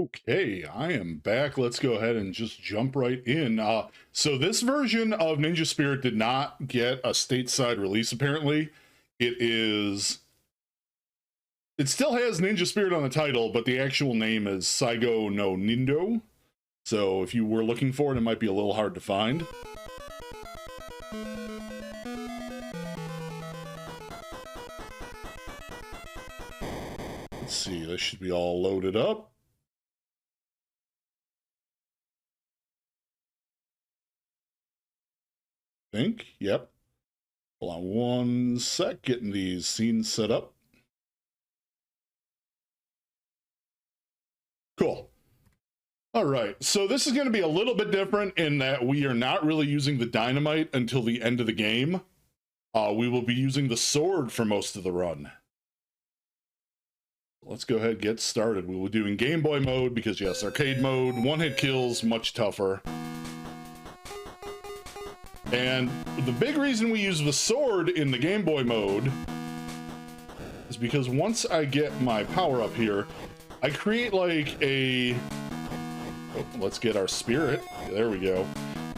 Okay, I am back. Let's go ahead and just jump right in. So this version of Ninja Spirit did not get a stateside release, apparently. It still has Ninja Spirit on the title, but the actual name is Saigo no Nindo. So if you were looking for it, it might be a little hard to find. Let's see, this should be all loaded up. Yep. Hold on one sec, getting these scenes set up. Cool. All right, so this is going to be a little bit different in that we are not really using the dynamite until the end of the game. We will be using the sword for most of the run. Let's go ahead and get started. We will be doing Game Boy mode because, yes, arcade mode, one-hit kills, much tougher. And the big reason we use the sword in the Game Boy mode is because once I get my power up here, I create like a... Oh, let's get our spirit. There we go.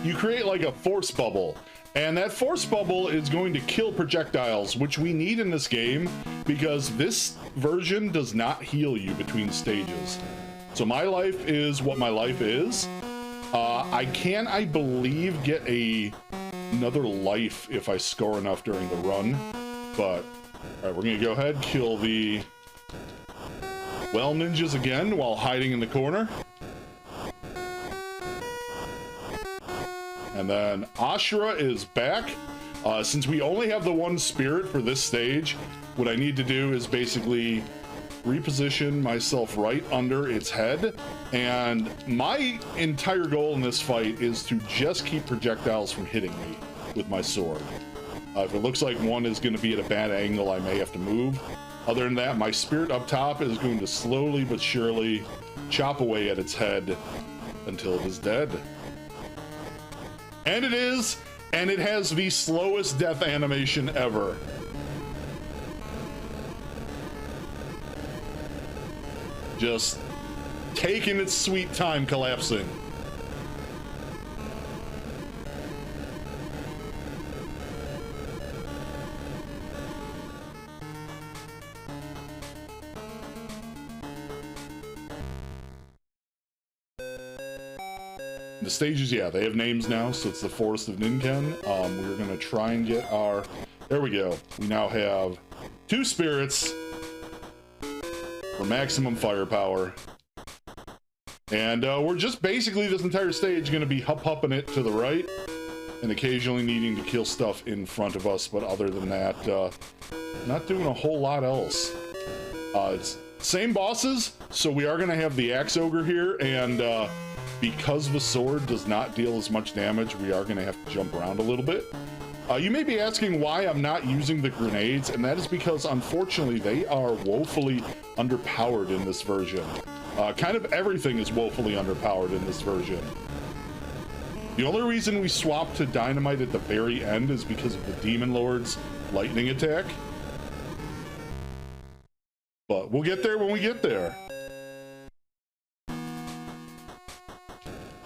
You create like a force bubble. And that force bubble is going to kill projectiles, which we need in this game because this version does not heal you between stages. So my life is what my life is. I can, I believe, get another life if I score enough during the run. But, alright, we're gonna go ahead, kill the well ninjas again while hiding in the corner. And then Ashura is back. Since we only have the one spirit for this stage, what I need to do is basically reposition myself right under its head. And my entire goal in this fight is to just keep projectiles from hitting me with my sword. If it looks like one is going to be at a bad angle, I may have to move. Other than that, my spirit up top is going to slowly but surely chop away at its head until it is dead. And it is, and it has the slowest death animation ever. Just taking its sweet time collapsing. The stages, yeah, they have names now, so it's the Forest of Ninken. We're gonna try and get our... There we go. We now have 2 spirits for maximum firepower. And we're just basically, this entire stage, gonna be hupping it to the right and occasionally needing to kill stuff in front of us, but other than that, not doing a whole lot else. It's same bosses, so we are gonna have the Axe Ogre here, and because the sword does not deal as much damage, we are going to have to jump around a little bit. You may be asking why I'm not using the grenades, and that is because, unfortunately, they are woefully underpowered in this version. Kind of everything is woefully underpowered in this version. The only reason we swapped to dynamite at the very end is because of the Demon Lord's lightning attack. But we'll get there when we get there.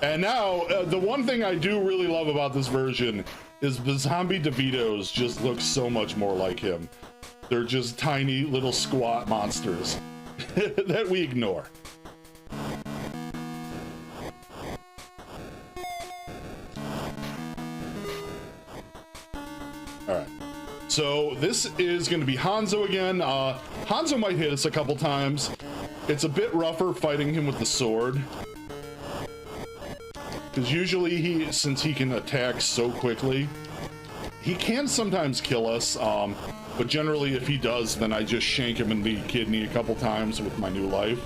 And now, the one thing I do really love about this version is the zombie DeVitos just look so much more like him. They're just tiny little squat monsters that we ignore. Alright, so this is going to be Hanzo again. Hanzo might hit us a couple times. It's a bit rougher fighting him with the sword. Because usually since he can attack so quickly, he can sometimes kill us, but generally if he does, then I just shank him in the kidney a couple times with my new life,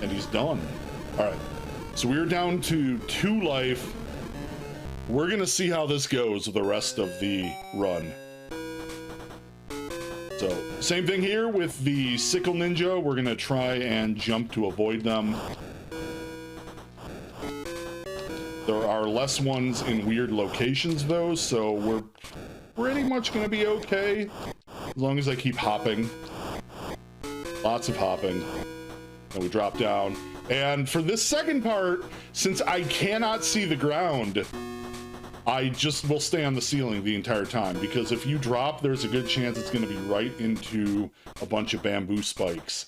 and he's done. Alright, so we're down to 2 life. We're gonna see how this goes the rest of the run. So, same thing here with the Sickle Ninja. We're gonna try and jump to avoid them. There are less ones in weird locations, though, so we're pretty much going to be okay as long as I keep hopping. Lots of hopping. Then we drop down. And for this second part, since I cannot see the ground, I just will stay on the ceiling the entire time, because if you drop, there's a good chance it's going to be right into a bunch of bamboo spikes.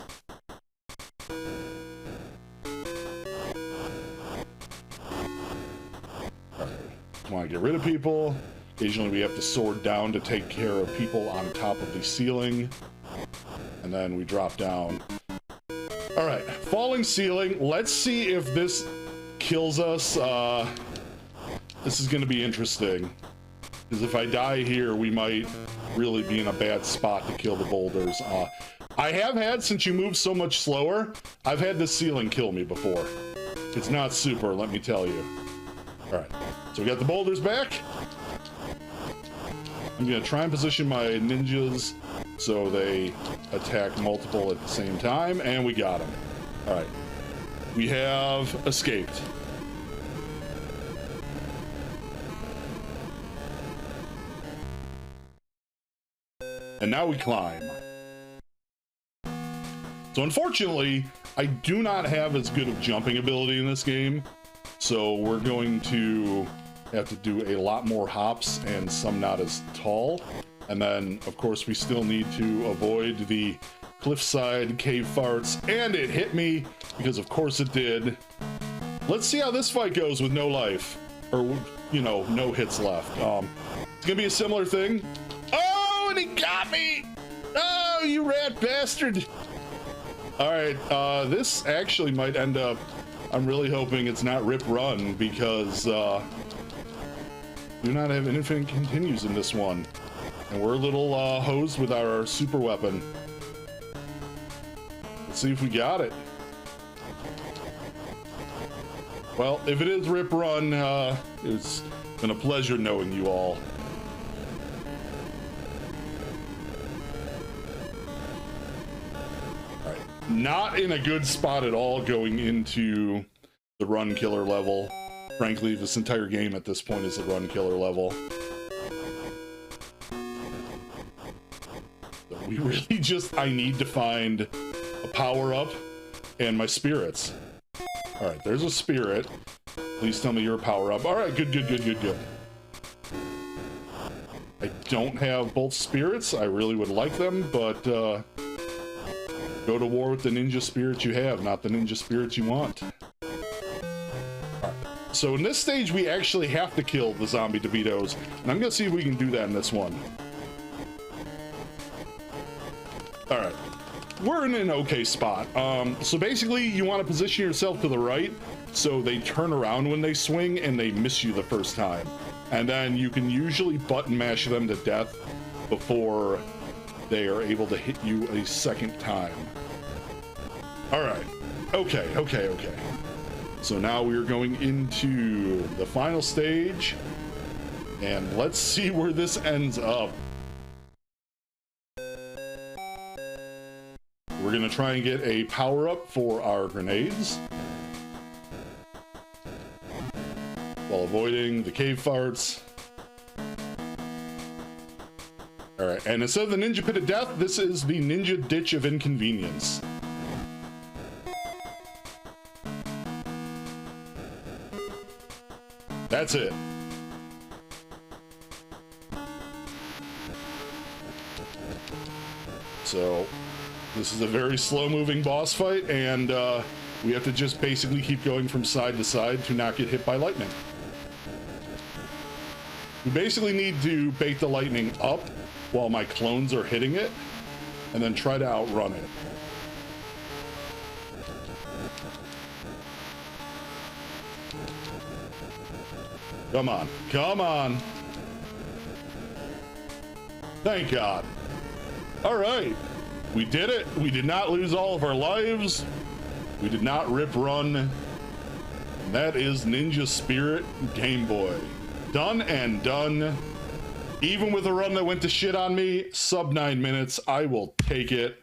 Want to get rid of people. Occasionally we have to sword down to take care of people on top of the ceiling, and then we drop down. All right, falling ceiling. Let's see if this kills us. This is going to be interesting, because if I die here, we might really be in a bad spot to kill the boulders. I have had, since you move so much slower, I've had this ceiling kill me before. It's not super, let me tell you. All right, so we got the boulders back. I'm gonna try and position my ninjas so they attack multiple at the same time, and we got them. All right, we have escaped. And now we climb. So unfortunately, I do not have as good of jumping ability in this game. So we're going to have to do a lot more hops and some not as tall. And then, of course, we still need to avoid the cliffside cave farts. And it hit me, because of course it did. Let's see how this fight goes with no life. Or, you know, no hits left. It's gonna be a similar thing. Oh, and he got me! Oh, you rat bastard! Alright, this actually might end up... I'm really hoping it's not rip run, because do not have infinite continues in this one, and we're a little hosed with our super weapon. Let's see if we got it. Well, if it is rip run, it's been a pleasure knowing you all. Not in a good spot at all going into the run killer level. Frankly, this entire game at this point is the run killer level. So we really just, I need to find a power up and my spirits. All right, there's a spirit. Please tell me you're a power up. All right, good, good, good, good, good. I don't have both spirits. I really would like them, but go to war with the ninja spirits you have, not the ninja spirits you want. Alright, so in this stage, we actually have to kill the zombie DeVitos, and I'm gonna see if we can do that in this one. Alright, we're in an okay spot. So basically, you want to position yourself to the right, so they turn around when they swing, and they miss you the first time. And then you can usually button mash them to death before they are able to hit you a second time. All right, okay. So now we are going into the final stage, and let's see where this ends up. We're gonna try and get a power up for our grenades, while avoiding the cave farts. All right, and instead of the ninja pit of death, this is the ninja ditch of inconvenience. That's it. So this is a very slow-moving boss fight, and we have to just basically keep going from side to side to not get hit by lightning. We basically need to bait the lightning up while my clones are hitting it, and then try to outrun it. Come on, come on. Thank God. All right, we did it. We did not lose all of our lives. We did not rip run. And that is Ninja Spirit Game Boy. Done and done. Even with a run that went to shit on me, sub 9 minutes, I will take it.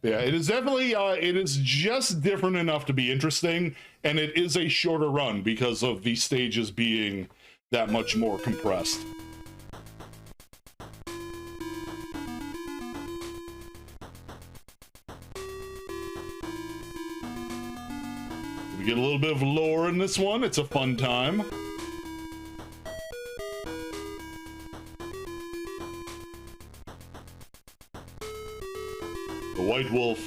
Yeah, it is definitely, it is just different enough to be interesting, and it is a shorter run because of the stages being that much more compressed. We get a little bit of lore in this one. It's a fun time. The White Wolf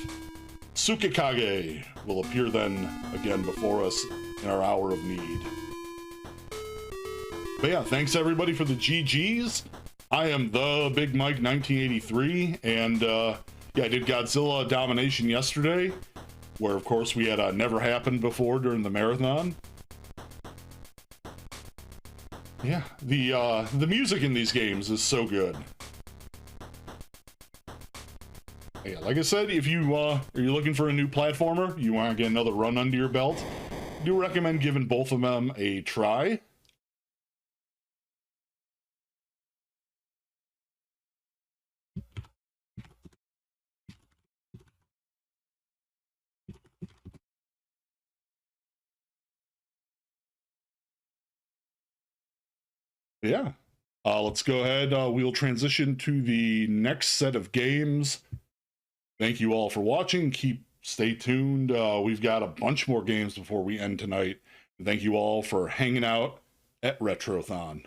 Tsukikage will appear then again before us in our hour of need. But yeah, thanks everybody for the GGs. I am TheBigMike1983, and yeah, I did Godzilla Domination yesterday, where of course we had never happened before during the marathon. Yeah, the music in these games is so good. Yeah, like I said, if you are you looking for a new platformer, you want to get another run under your belt, I do recommend giving both of them a try. Yeah, let's go ahead. We'll transition to the next set of games. Thank you all for watching. Stay tuned. We've got a bunch more games before we end tonight. Thank you all for hanging out at Retrothon.